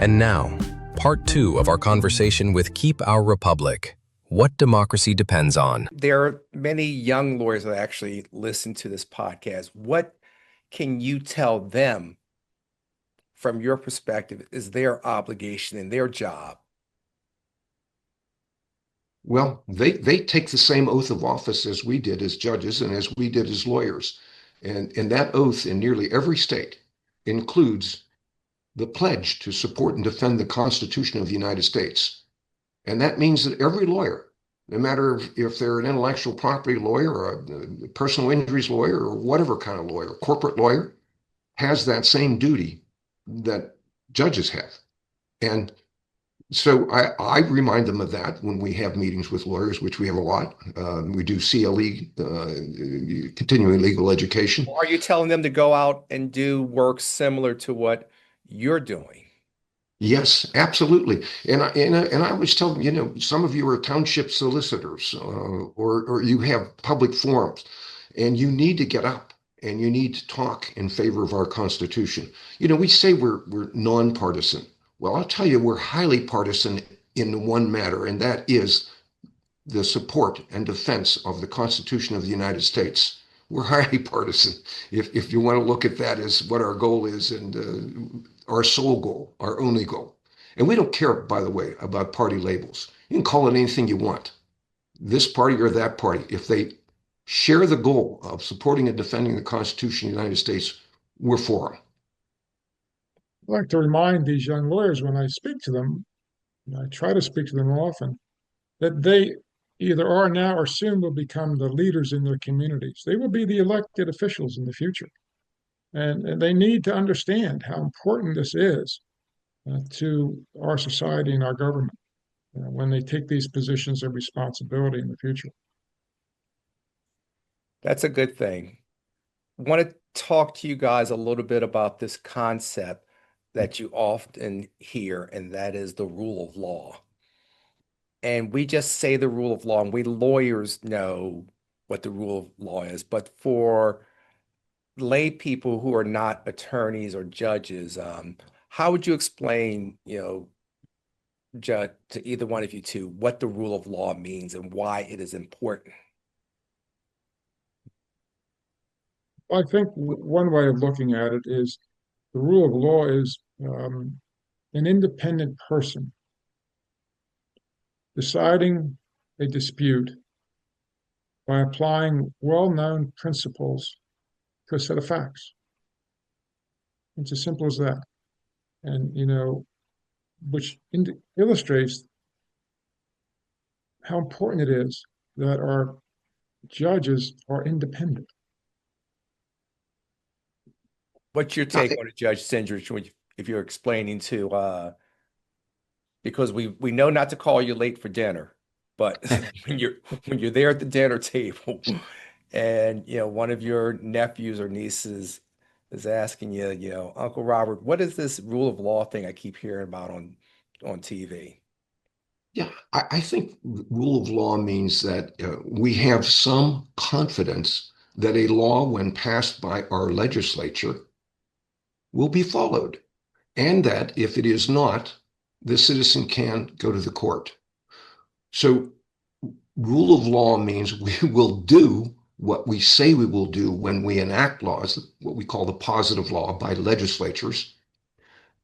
And now, part 2 of our conversation with Keep Our Republic: What Democracy Depends On. There are many young lawyers that actually listen to this podcast. What can you tell them from your perspective is their obligation and their job? Well, they take the same oath of office as we did as judges and as we did as lawyers. And that oath in nearly every state includes the pledge to support and defend the Constitution of the United States. And that means that every lawyer, no matter if they're an intellectual property lawyer or a personal injuries lawyer or whatever kind of lawyer, corporate lawyer, has that same duty that judges have. And so I remind them of that when we have meetings with lawyers, which we have a lot. We do CLE, continuing legal education. Or are you telling them to go out and do work similar to what you're doing? Yes, absolutely. And I always tell them, some of you are township solicitors, or you have public forums, and you need to get up and you need to talk in favor of our Constitution. We say we're nonpartisan. Well, I'll tell you, we're highly partisan in one matter, and that is the support and defense of the Constitution of the United States. We're highly partisan, if you want to look at that as what our goal is and our sole goal, our only goal. And we don't care, by the way, about party labels. You can call it anything you want, this party or that party. If they share the goal of supporting and defending the Constitution of the United States, we're for them. I like to remind these young lawyers when I speak to them, and I try to speak to them often, that they either are now or soon will become the leaders in their communities. They will be the elected officials in the future. And they need to understand how important this is to our society and our government when they take these positions of responsibility in the future. That's a good thing. I want to talk to you guys a little bit about this concept that you often hear, and that is the rule of law. And we just say the rule of law, and we lawyers know what the rule of law is. But for lay people who are not attorneys or judges, how would you explain, judge, to either one of you two, what the rule of law means and why it is important? I think one way of looking at it is the rule of law is an independent person deciding a dispute by applying well-known principles to a set of facts. It's as simple as that. And, which illustrates how important it is that our judges are independent. What's your take on it, Judge Cindrich, if you're explaining to, because we know not to call you late for dinner, but when you're there at the dinner table and, one of your nephews or nieces is asking you, Uncle Robert, what is this rule of law thing I keep hearing about on TV? Yeah, I think rule of law means that we have some confidence that a law, when passed by our legislature, will be followed, and that if it is not, the citizen can go to the court. So rule of law means we will do what we say we will do when we enact laws, what we call the positive law by legislatures,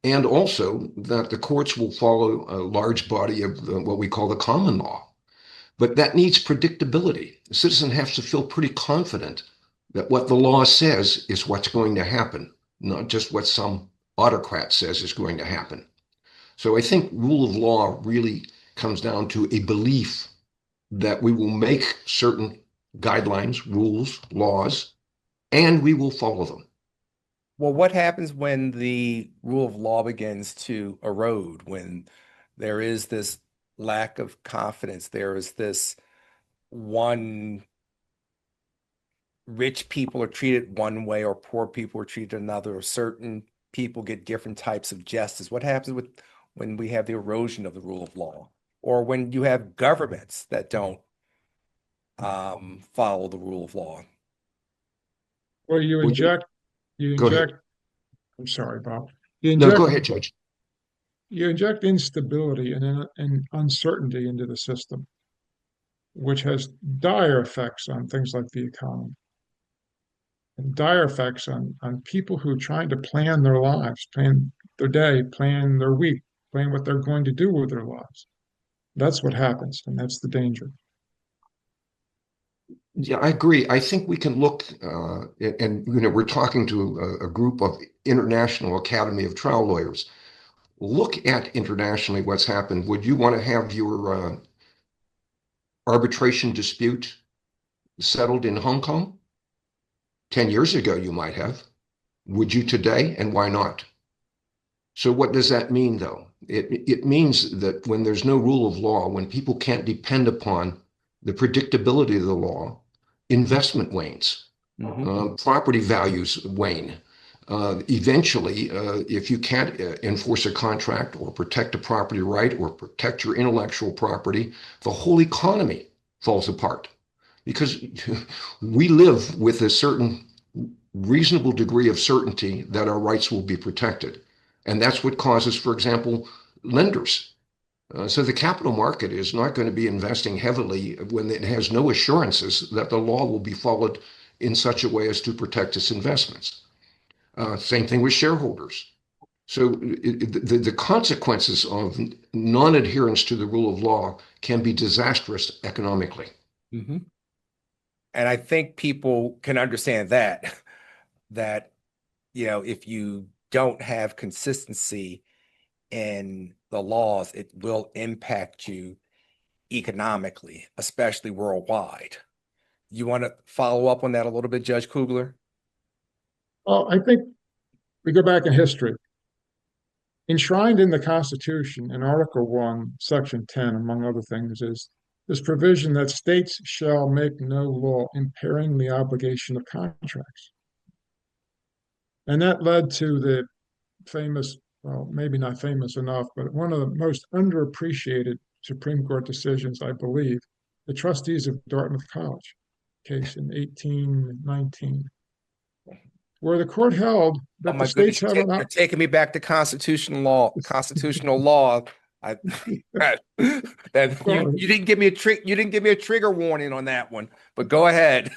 and also that the courts will follow a large body of what we call the common law. But that needs predictability. The citizen has to feel pretty confident that what the law says is what's going to happen, not just what some autocrat says is going to happen. So I think rule of law really comes down to a belief that we will make certain guidelines, rules, laws, and we will follow them. Well, what happens when the rule of law begins to erode, when there is this lack of confidence, there is this one, rich people are treated one way or poor people are treated another, or certain people get different types of justice? What happens when we have the erosion of the rule of law, or when you have governments that don't follow the rule of law? Well, you Well, inject, go ahead. I'm sorry, Bob. You No, inject go ahead, Judge. you inject instability and uncertainty into the system, which has dire effects on things like the economy and dire effects on people who are trying to plan their lives, plan their day, plan their week, plan what they're going to do with their lives. That's what happens, and that's the danger. Yeah, I agree. I think we can look, and we're talking to a group of International Academy of Trial Lawyers. Look at internationally what's happened. Would you want to have your arbitration dispute settled in Hong Kong? 10 years ago, you might have. Would you today, and why not? So what does that mean, though? It means that when there's no rule of law, when people can't depend upon the predictability of the law, investment wanes, property values wane. Eventually, if you can't enforce a contract or protect a property right or protect your intellectual property, the whole economy falls apart because we live with a certain reasonable degree of certainty that our rights will be protected. And that's what causes, for example, lenders. So the capital market is not going to be investing heavily when it has no assurances that the law will be followed in such a way as to protect its investments. Same thing with shareholders. So the consequences of non-adherence to the rule of law can be disastrous economically. Mm-hmm. And I think people can understand that, if you don't have consistency in the laws, it will impact you economically, especially worldwide. You want to follow up on that a little bit, Judge Kugler? Well, I think we go back in history. Enshrined in the Constitution in Article 1, Section 10, among other things, is this provision that states shall make no law impairing the obligation of contracts. And that led to the famous, well, maybe not famous enough, but one of the most underappreciated Supreme Court decisions, I believe, the Trustees of Dartmouth College case in 1819, where the court held Oh that my the states goodness, have you're taking me back to constitutional law. Constitutional law. That you didn't give me a trick. You didn't give me a trigger warning on that one. But go ahead.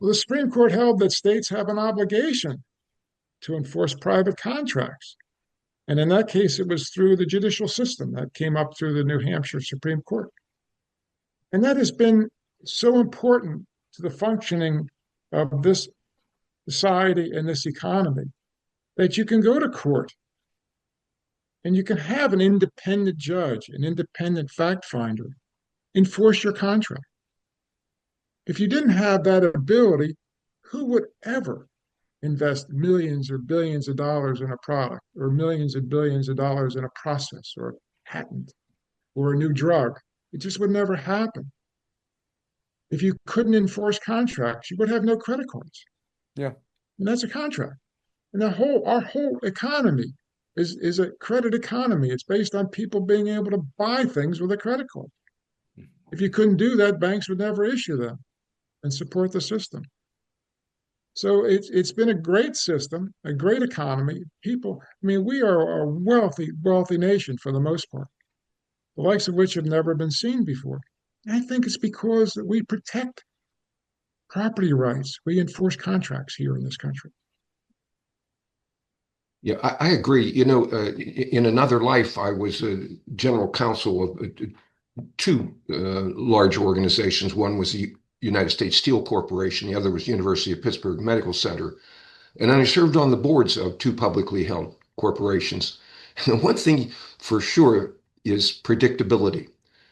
the Supreme Court held that states have an obligation to enforce private contracts. And in that case, it was through the judicial system that came up through the New Hampshire Supreme Court. And that has been so important to the functioning of this society and this economy that you can go to court and you can have an independent judge, an independent fact finder, enforce your contract. If you didn't have that ability, who would ever invest millions or billions of dollars in a product or millions and billions of dollars in a process or a patent or a new drug? It just would never happen. If you couldn't enforce contracts, you would have no credit cards. Yeah. And that's a contract. And our whole economy is a credit economy. It's based on people being able to buy things with a credit card. If you couldn't do that, banks would never issue them and support the system. So it's been a great system, a great economy. People, I mean, we are a wealthy nation for the most part, the likes of which have never been seen before. I think it's because we protect property rights. We enforce contracts here in this country. Yeah, I agree. In another life, I was a general counsel of two large organizations. One was the United States Steel Corporation. The other was University of Pittsburgh Medical Center. And I served on the boards of two publicly held corporations. And the one thing for sure is predictability.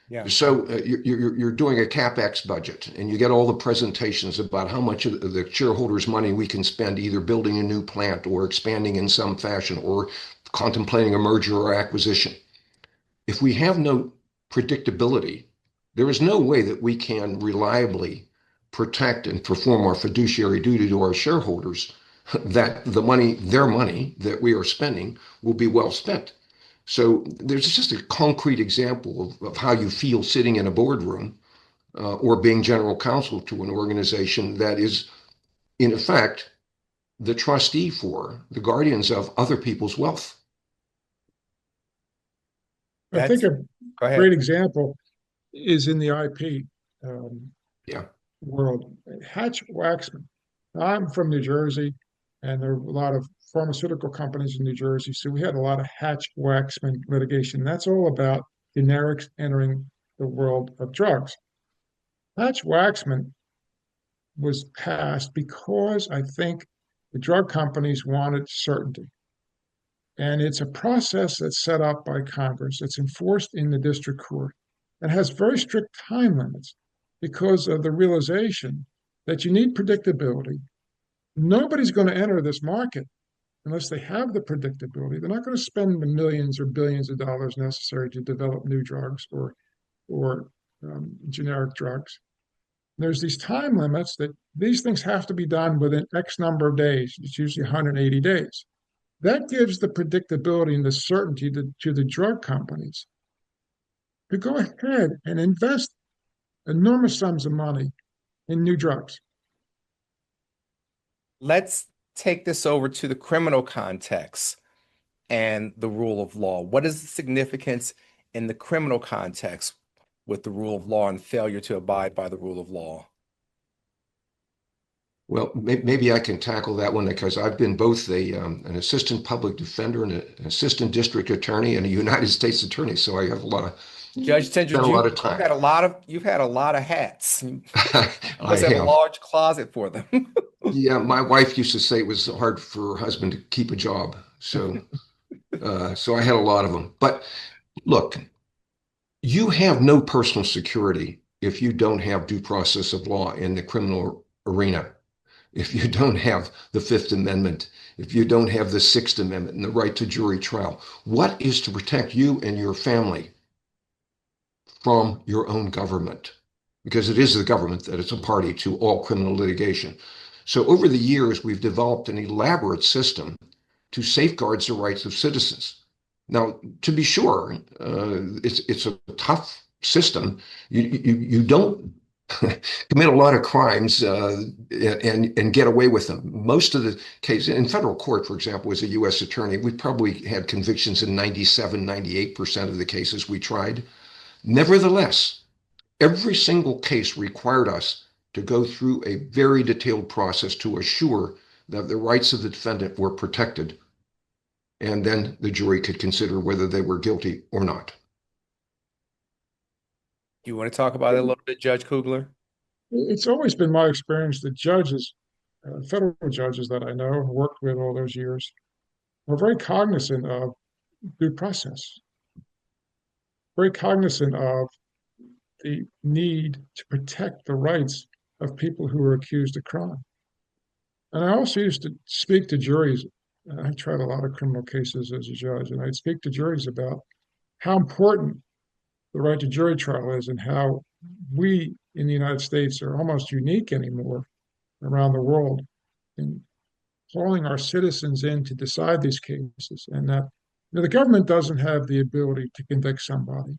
Yeah. So you're doing a CapEx budget, and you get all the presentations about how much of the shareholders' money we can spend either building a new plant or expanding in some fashion or contemplating a merger or acquisition. If we have no predictability, there is no way that we can reliably protect and perform our fiduciary duty to our shareholders that their money that we are spending will be well spent. So there's just a concrete example of how you feel sitting in a boardroom or being general counsel to an organization that is, in effect, the trustee for the guardians of other people's wealth. I think a Go ahead. great example is in the IP Yeah. world. Hatch-Waxman. I'm from New Jersey, and there are a lot of pharmaceutical companies in New Jersey, so we had a lot of Hatch-Waxman litigation. That's all about generics entering the world of drugs. Hatch-Waxman was passed because I think the drug companies wanted certainty. And it's a process that's set up by Congress. It's enforced in the district court and has very strict time limits because of the realization that you need predictability. Nobody's going to enter this market unless they have the predictability. They're not going to spend the millions or billions of dollars necessary to develop new drugs or generic drugs. There's these time limits that these things have to be done within X number of days. It's usually 180 days. That gives the predictability and the certainty to the drug companies to go ahead and invest enormous sums of money in new drugs. Let's take this over to the criminal context and the rule of law. What is the significance in the criminal context with the rule of law and failure to abide by the rule of law? Well, maybe I can tackle that one because I've been both an assistant public defender and an assistant district attorney and a United States attorney. So I have a lot of Judge Cindrich, spent a lot of time. you've had a lot of hats. You I must have a have. large closet for them. Yeah, my wife used to say it was hard for her husband to keep a job. So so I had a lot of them. But look, you have no personal security if you don't have due process of law in the criminal arena. If you don't have the Fifth Amendment, if you don't have the Sixth Amendment and the right to jury trial, what is to protect you and your family from your own government? Because it is the government that is a party to all criminal litigation. So over the years, we've developed an elaborate system to safeguard the rights of citizens. Now, to be sure, it's a tough system. You don't commit a lot of crimes and get away with them. Most of the cases in federal court, for example, as a U.S. attorney, we probably had convictions in 97, 98% of the cases we tried. Nevertheless, every single case required us to go through a very detailed process to assure that the rights of the defendant were protected, and then the jury could consider whether they were guilty or not. You want to talk about it a little bit, Judge Kugler? It's always been my experience that judges, federal judges that I know and worked with all those years, were very cognizant of due process, very cognizant of the need to protect the rights of people who are accused of crime. And I also used to speak to juries. I tried a lot of criminal cases as a judge, and I'd speak to juries about how important the right to jury trial is and how we in the United States are almost unique anymore around the world in calling our citizens in to decide these cases, and that the government doesn't have the ability to convict somebody.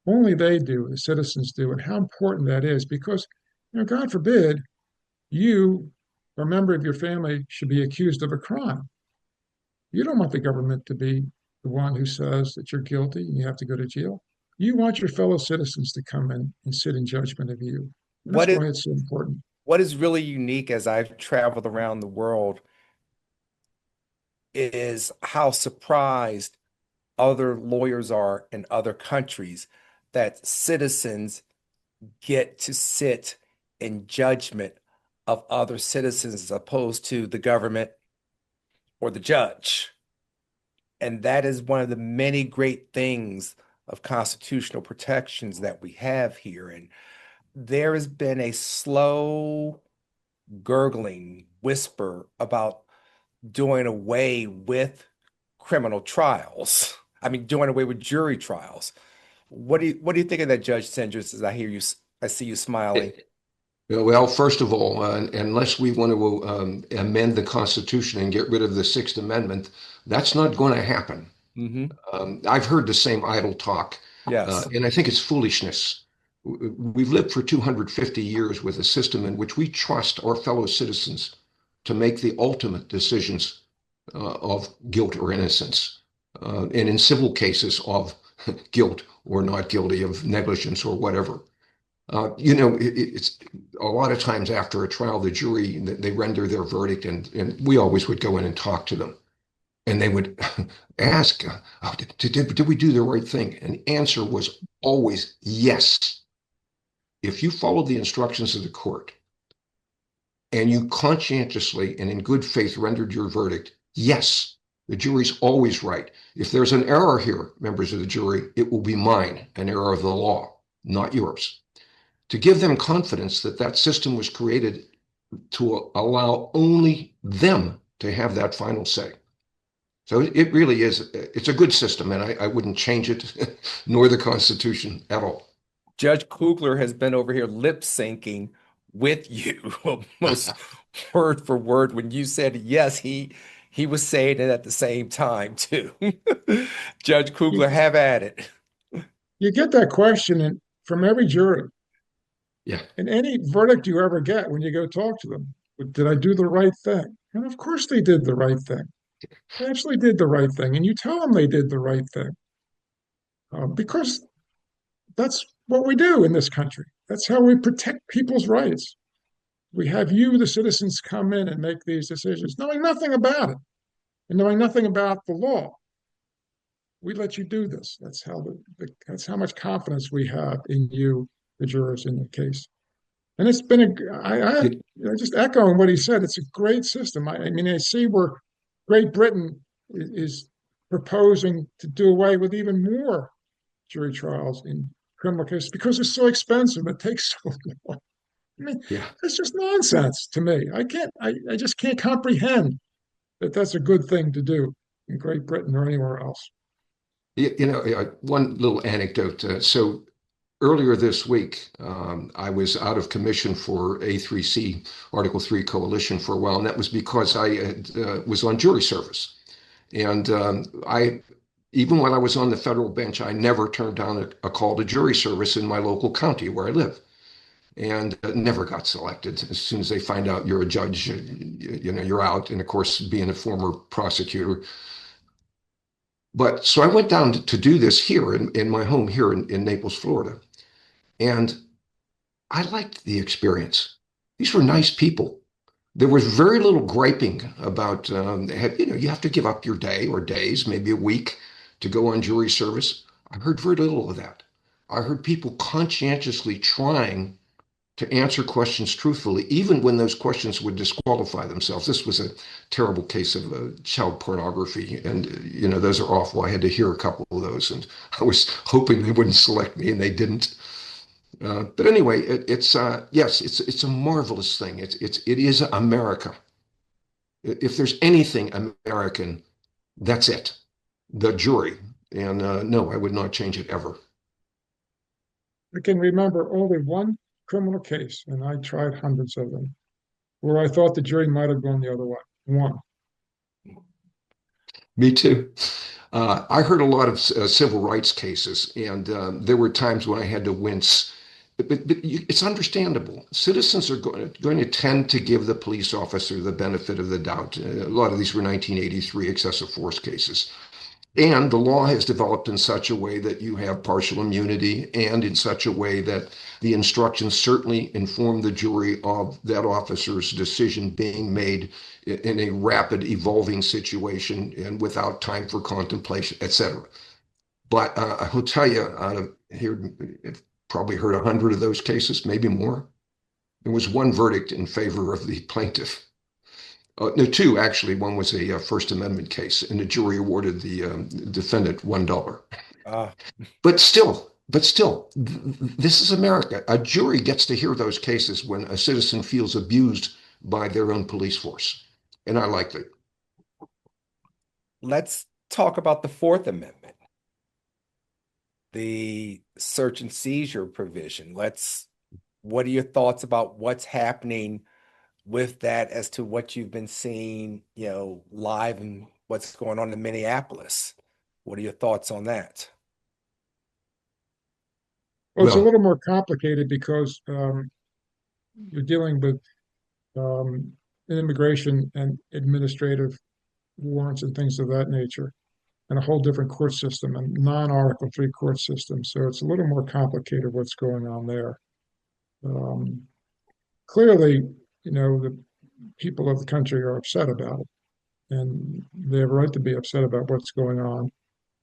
Only they do, the citizens do, and how important that is because, God forbid, you or a member of your family should be accused of a crime. You don't want the government to be the one who says that you're guilty and you have to go to jail. You want your fellow citizens to come in and sit in judgment of you. That's why it's so important. What is really unique as I've traveled around the world is how surprised other lawyers are in other countries that citizens get to sit in judgment of other citizens as opposed to the government or the judge. And that is one of the many great things of constitutional protections that we have here. And there has been a slow gurgling whisper about doing away with criminal trials. I mean, doing away with jury trials. What do you think of that, Judge Cindrich, as I see you smiling? Well, first of all, unless we want to amend the Constitution and get rid of the Sixth Amendment, that's not going to happen. I've heard the same idle talk, Yes. and I think it's foolishness. We've lived for 250 years with a system in which we trust our fellow citizens to make the ultimate decisions of guilt or innocence, and in civil cases of guilt or not guilty of negligence or whatever. It's a lot of times after a trial, the jury, they render their verdict, and we always would go in and talk to them. And they would ask, oh, did we do the right thing? And the answer was always yes. If you followed the instructions of the court and you conscientiously and in good faith rendered your verdict, yes, the jury's always right. If there's an error here, members of the jury, it will be mine, an error of the law, not yours. To give them confidence that that system was created to allow only them to have that final say. So it really is, it's a good system, and I wouldn't change it, nor the Constitution at all. Judge Kugler has been over here lip syncing with you almost word for word. When you said yes, he was saying it at the same time too. Judge Kugler, have at it. You get that question from every jury. Yeah. In any verdict you ever get when you go talk to them, did I do the right thing? And of course they did the right thing. They actually did the right thing. And you tell them they did the right thing because that's what we do in this country. That's how we protect people's rights. We have you, the citizens, come in and make these decisions, knowing nothing about it and knowing nothing about the law. We let you do this. That's how much confidence we have in you, the jurors in the case. And it's been I just echoing what he said. It's a great system. I mean, I see where Great Britain is proposing to do away with even more jury trials in criminal cases because it's so expensive. It takes so long. I mean, Yeah. that's just nonsense to me. I just can't comprehend that that's a good thing to do in Great Britain or anywhere else. One little anecdote. So earlier this week, I was out of commission for A3C, Article 3 Coalition for a while, and that was because I was on jury service. And even when I was on the federal bench, I never turned down a call to jury service in my local county where I live, and never got selected. As soon as they find out you're a judge, you're out. And of course, being a former prosecutor. But so I went down to do this here in my home here in Naples, Florida. And I liked the experience. These were nice people. There was very little griping about, you have to give up your day or days, maybe a week to go on jury service. I heard very little of that. I heard people conscientiously trying to answer questions truthfully, even when those questions would disqualify themselves. This was a terrible case of child pornography, and those are awful. I had to hear a couple of those, and I was hoping they wouldn't select me, and they didn't. But anyway, it's a marvelous thing. It is America. If there's anything American, that's it. The jury. And no, I would not change it ever. I can remember only one criminal case, and I tried hundreds of them, where I thought the jury might have gone the other way. One. Me too. I heard a lot of civil rights cases, and there were times when I had to wince. But it's understandable. Citizens are going to tend to give the police officer the benefit of the doubt. A lot of these were 1983 excessive force cases. And the law has developed in such a way that you have partial immunity, and in such a way that the instructions certainly inform the jury of that officer's decision being made in a rapid evolving situation and without time for contemplation, etc. But I will tell you, out of here, I've probably heard 100 of those cases, maybe more. There was one verdict in favor of the plaintiff. No, two, actually. One was a First Amendment case, and the jury awarded the defendant $1. But still, this is America. A jury gets to hear those cases when a citizen feels abused by their own police force. And I liked it. Let's talk about the Fourth Amendment, the search and seizure provision. What are your thoughts about what's happening with that as to what you've been seeing, live and what's going on in Minneapolis? What are your thoughts on that? Well, it's a little more complicated because you're dealing with immigration and administrative warrants and things of that nature. and a whole different court system, a non-Article III court system. So it's a little more complicated what's going on there. Um, Clearly, the people of the country are upset about it, and they have a right to be upset about what's going on.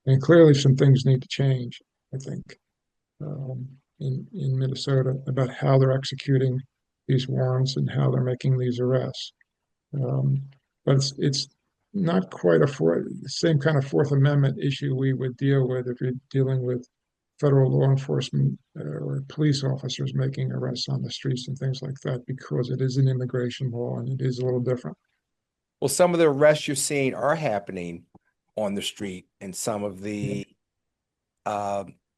And clearly, some things need to change, I think, in Minnesota about how they're executing these warrants and how they're making these arrests. Um, but it's not quite same kind of Fourth Amendment issue we would deal with if you're dealing with federal law enforcement or police officers making arrests on the streets and things like that, because it is an immigration law and it is a little different. Well, some of the arrests you're seeing are happening on the street, and some of the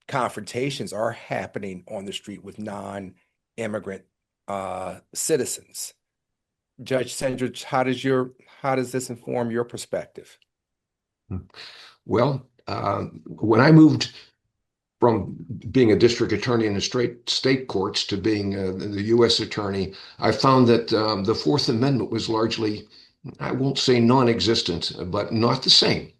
confrontations are happening on the street with non-immigrant citizens. Judge Cindrich, how does this inform your perspective? Well, when I moved from being a district attorney in the state courts to being the U.S. attorney, I found that the Fourth Amendment was largely, I won't say non-existent, but not the same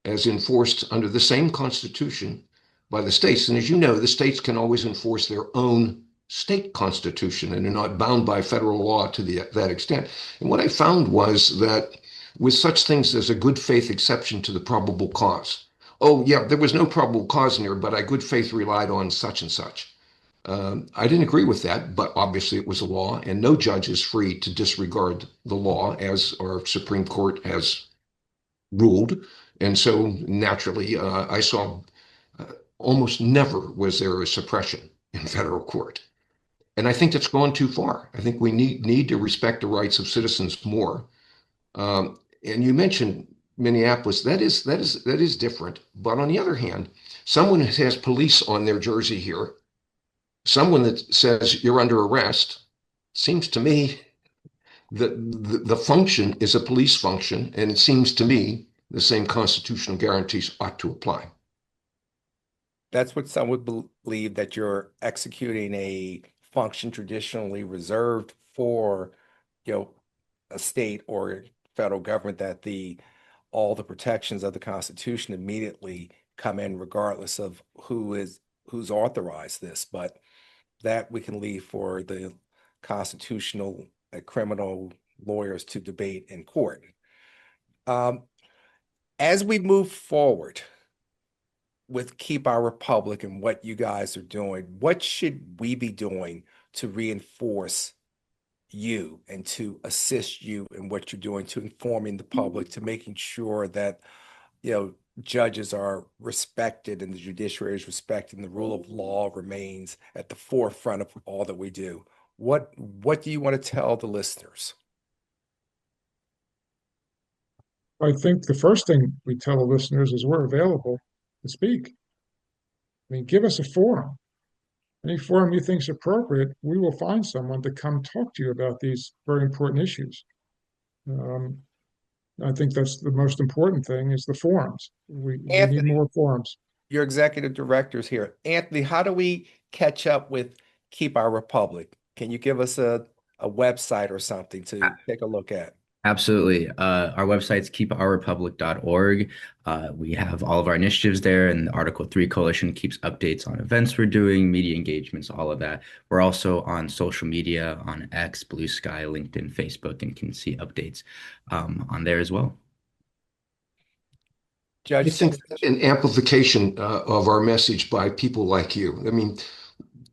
as enforced under the same Constitution by the states. And as you know, the states can always enforce their own state constitution and are not bound by federal law to that extent. And what I found was that with such things as a good faith exception to the probable cause, oh, yeah, there was no probable cause in here, but I good faith relied on such and such. I didn't agree with that, but obviously it was a law, and no judge is free to disregard the law, as our Supreme Court has ruled. And so naturally, I saw almost never was there a suppression in federal court. And I think that's gone too far. I think we need to respect the rights of citizens more. And you mentioned Minneapolis. That is different. But on the other hand, someone that has police on their jersey here, someone that says you're under arrest, seems to me that the function is a police function, and it seems to me the same constitutional guarantees ought to apply. That's what some would believe, that you're executing a function traditionally reserved for, a state or federal government, that all the protections of the Constitution immediately come in regardless of who's authorized this. But that we can leave for the constitutional criminal lawyers to debate in court. As we move forward with Keep Our Republic and what you guys are doing, what should we be doing to reinforce you and to assist you in what you're doing, to informing the public, to making sure that, judges are respected and the judiciary is respected and the rule of law remains at the forefront of all that we do? What do you want to tell the listeners? I think the first thing we tell the listeners is we're available to speak. I mean, give us a forum. Any forum you think is appropriate, we will find someone to come talk to you about these very important issues. I think that's the most important thing, is the forums. We need more forums. Your executive directors here. Anthony, how do we catch up with Keep Our Republic? Can you give us a website or something to take a look at? Absolutely. Our website's keepourrepublic.org. We have all of our initiatives there, and the Article 3 Coalition keeps updates on events we're doing, media engagements, all of that. We're also on social media, on X, Blue Sky, LinkedIn, Facebook, and can see updates on there as well. I think an amplification of our message by people like you. I mean,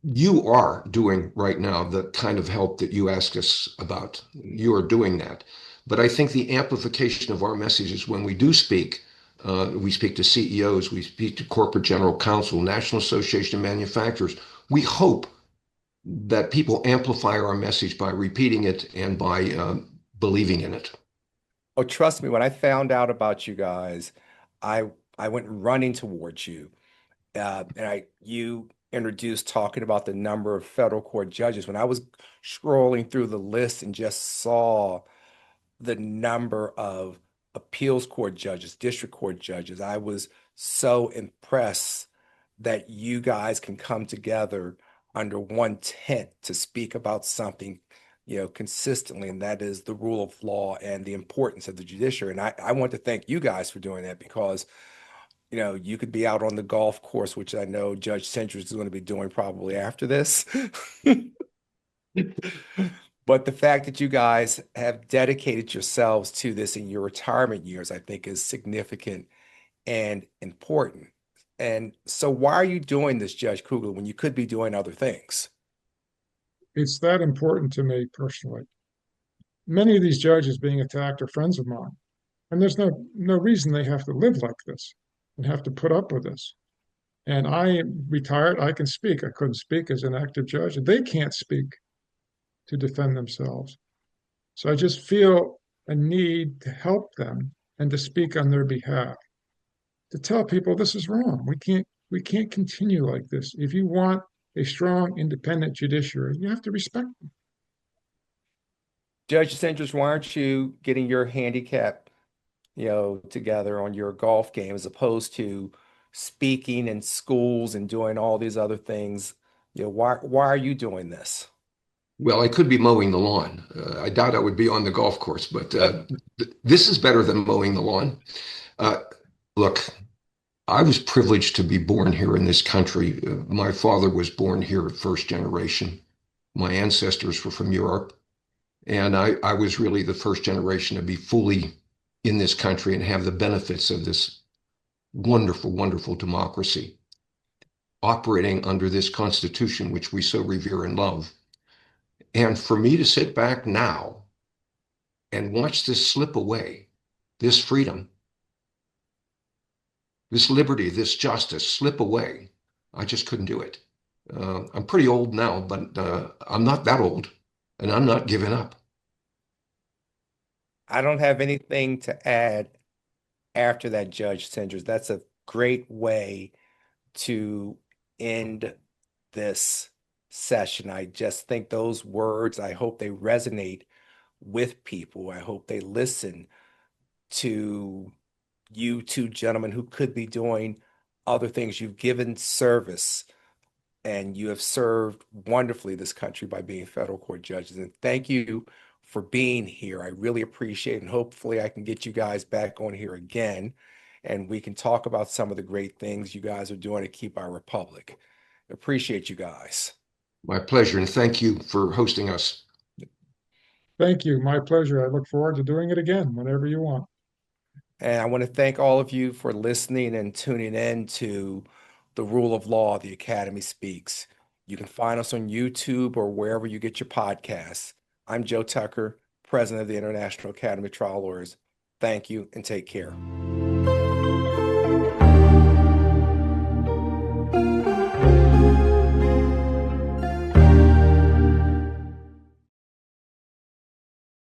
you are doing right now the kind of help that you ask us about. You are doing that. But I think the amplification of our messages, when we do speak, we speak to CEOs, we speak to corporate general counsel, National Association of Manufacturers. We hope that people amplify our message by repeating it and by believing in it. Oh, trust me, when I found out about you guys, I went running towards you, and you introduced talking about the number of federal court judges. When I was scrolling through the list and just saw the number of appeals court judges, district court judges, I was so impressed that you guys can come together under one tent to speak about something, consistently, and that is the rule of law and the importance of the judiciary. And I want to thank you guys for doing that, because you could be out on the golf course, which I know Judge Cindrich is going to be doing probably after this. But the fact that you guys have dedicated yourselves to this in your retirement years, I think is significant and important. And so why are you doing this, Judge Kugler, when you could be doing other things? It's that important to me personally. Many of these judges being attacked are friends of mine, and there's no reason they have to live like this and have to put up with this. And I retired, I can speak. I couldn't speak as an active judge. They can't speak to defend themselves. So I just feel a need to help them and to speak on their behalf, to tell people this is wrong. We can't continue like this. If you want a strong, independent judiciary, you have to respect them. Judge Cindrich, why aren't you getting your handicap, together on your golf game as opposed to speaking in schools and doing all these other things? Why are you doing this? Well, I could be mowing the lawn. I doubt I would be on the golf course, but this is better than mowing the lawn. Uh, Look, I was privileged to be born here in this country. My father was born here first generation. My ancestors were from Europe. And I was really the first generation to be fully in this country and have the benefits of this wonderful, wonderful democracy operating under this Constitution, which we so revere and love. And for me to sit back now and watch this slip away, this freedom, this liberty, this justice slip away, I just couldn't do it. I'm pretty old now, but I'm not that old, and I'm not giving up. I don't have anything to add after that, Judge Cindrich. That's a great way to end this session. I just think those words, I hope they resonate with people. I hope they listen to you two gentlemen who could be doing other things. You've given service and you have served wonderfully this country by being federal court judges. And thank you for being here. I really appreciate it. And hopefully I can get you guys back on here again and we can talk about some of the great things you guys are doing to keep our republic. Appreciate you guys. My pleasure, and thank you for hosting us. Thank you. My pleasure. I look forward to doing it again whenever you want. And I want to thank all of you for listening and tuning in to The Rule of Law, The Academy Speaks. You can find us on YouTube or wherever you get your podcasts. I'm Joe Tucker, President of the International Academy of Trial Lawyers. Thank you and take care.